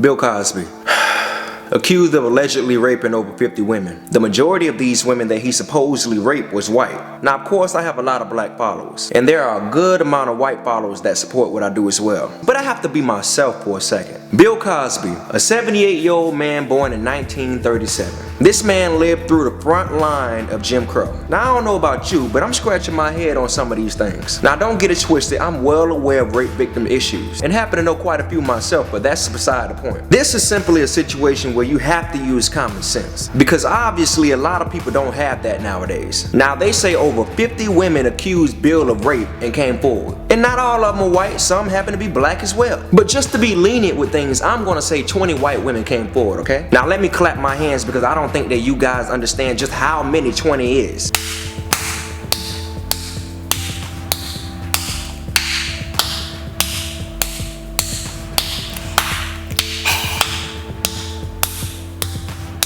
Bill Cosby, accused of allegedly raping over 50 women. The majority of these women that he supposedly raped was white. Now, of course, I have a lot of black followers, and there are a good amount of white followers that support what I do as well. But I have to be myself for a second. Bill Cosby, a 78-year-old man born in 1937. This man lived through the front line of Jim Crow. Now, I don't know about you, but I'm scratching my head on some of these things. Now, don't get it twisted, I'm well aware of rape victim issues, and happen to know quite a few myself, but that's beside the point. This is simply a situation where you have to use common sense, because obviously a lot of people don't have that nowadays. Now, they say over 50 women accused Bill of rape and came forward, and not all of them are white, some happen to be black as well. But just to be lenient with things, I'm gonna say 20 white women came forward, okay? Now let me clap my hands, because I don't think that you guys understand just how many 20 is.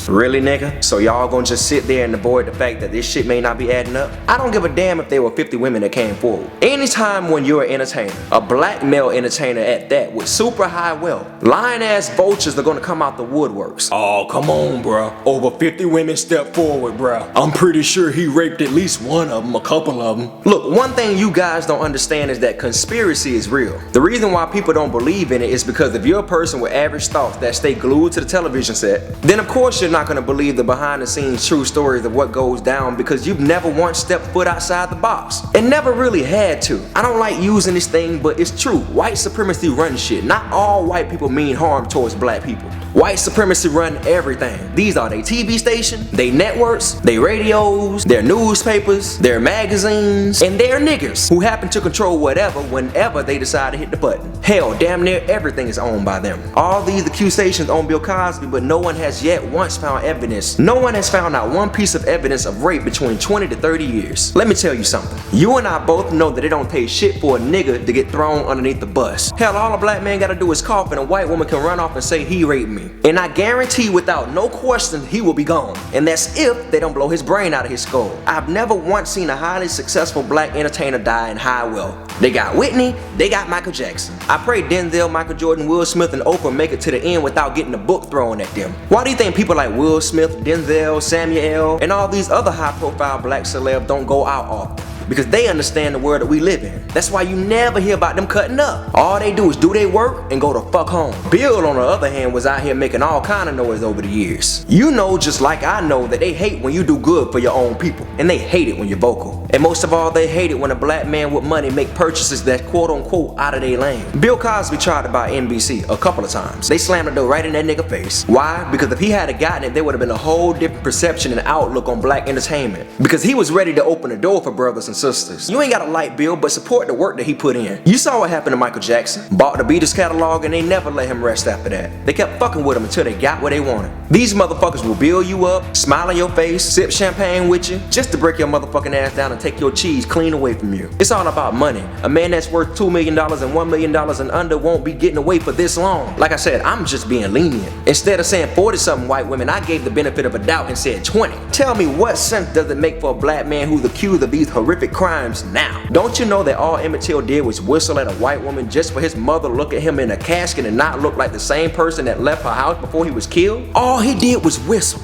Really, nigga? So y'all gonna just sit there and avoid the fact that this shit may not be adding up? I don't give a damn if there were 50 women that came forward. Anytime when you're an entertainer, a black male entertainer at that, with super high wealth, lying ass vultures are gonna come out the woodworks. Oh, come on, bruh. Over 50 women stepped forward, bruh. I'm pretty sure he raped at least one of them, a couple of them. Look, one thing you guys don't understand is that conspiracy is real. The reason why people don't believe in it is because if you're a person with average thoughts that stay glued to the television set, then of course you're not gonna believe the behind the scenes true stories of what goes down, because you've never once stepped foot outside the box and never really had to. I don't like using this thing, but it's true. White supremacy runs shit. Not all white people mean harm towards black people. White supremacy run everything. These are their TV station, their networks, their radios, their newspapers, their magazines, and their niggas who happen to control whatever whenever they decide to hit the button. Hell, damn near everything is owned by them. All these accusations on Bill Cosby, but no one has yet once found evidence. No one has found out one piece of evidence of rape between 20 to 30 years. Let me tell you something. You and I both know that it don't take shit for a nigga to get thrown underneath the bus. Hell, all a black man gotta do is cough and a white woman can run off and say he raped me. And I guarantee without no question he will be gone. And that's if they don't blow his brain out of his skull. I've never once seen a highly successful black entertainer die in high wealth. They got Whitney, they got Michael Jackson. I pray Denzel, Michael Jordan, Will Smith, and Oprah make it to the end without getting a book thrown at them. Why do you think people like Will Smith, Denzel, Samuel, and all these other high-profile black celebs don't go out often? Because they understand the world that we live in. That's why you never hear about them cutting up. All they do is do their work and go the fuck home. Bill, on the other hand, was out here making all kind of noise over the years. You know, just like I know, that they hate when you do good for your own people, and they hate it when you're vocal. And most of all, they hate it when a black man with money make purchases that quote-unquote out of their lane. Bill Cosby tried to buy NBC a couple of times. They slammed the door right in that nigga face. Why? Because if he had gotten it, there would have been a whole different perception and outlook on black entertainment. Because he was ready to open the door for brothers and sisters. You ain't gotta like Bill, but support the work that he put in. You saw what happened to Michael Jackson. Bought the Beatles catalog and they never let him rest after that. They kept fucking with him until they got what they wanted. These motherfuckers will build you up, smile in your face, sip champagne with you, just to break your motherfucking ass down and take your cheese clean away from you. It's all about money. A man that's worth $2 million and $1 million and under won't be getting away for this long. Like I said, I'm just being lenient. Instead of saying 40-something white women, I gave the benefit of a doubt and said 20. Tell me, what sense does it make for a black man who's accused of these horrific crimes now? Don't you know that all Emmett Till did was whistle at a white woman just for his mother to look at him in a casket and not look like the same person that left her house before he was killed? All he did was whistle.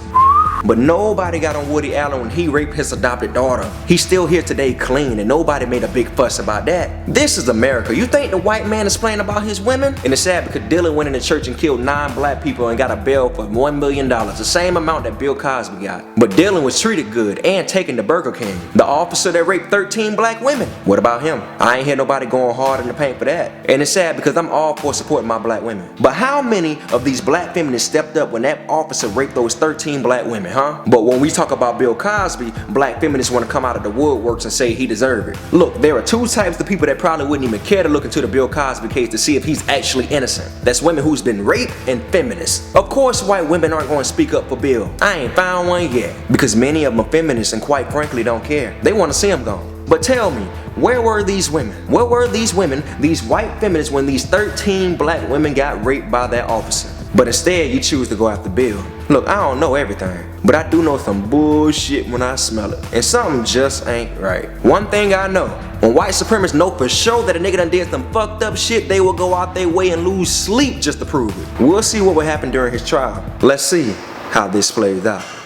But nobody got on Woody Allen when he raped his adopted daughter. He's still here today clean, and nobody made a big fuss about that. This is America. You think the white man is playing about his women? And it's sad because Dylan went in the church and killed 9 black people and got a bail for $1 million, the same amount that Bill Cosby got. But Dylan was treated good and taken to Burger King. The officer that raped 13 black women. What about him? I ain't hear nobody going hard in the paint for that. And it's sad because I'm all for supporting my black women. But how many of these black feminists stepped up when that officer raped those 13 black women? But when we talk about Bill Cosby, black feminists want to come out of the woodworks and say he deserved it. Look, there are 2 types of people that probably wouldn't even care to look into the Bill Cosby case to see if he's actually innocent. That's women who's been raped and feminists. Of course, white women aren't going to speak up for Bill. I ain't found one yet, because many of them are feminists and quite frankly don't care. They want to see him gone. But tell me, where were these women? Where were these women, these white feminists, when these 13 black women got raped by that officer? But instead, you choose to go after Bill. Look, I don't know everything, but I do know some bullshit when I smell it. And something just ain't right. One thing I know, When white supremacists know for sure that a nigga done did some fucked up shit, they will go out their way and lose sleep just to prove it. We'll see what will happen during his trial. Let's see how this plays out.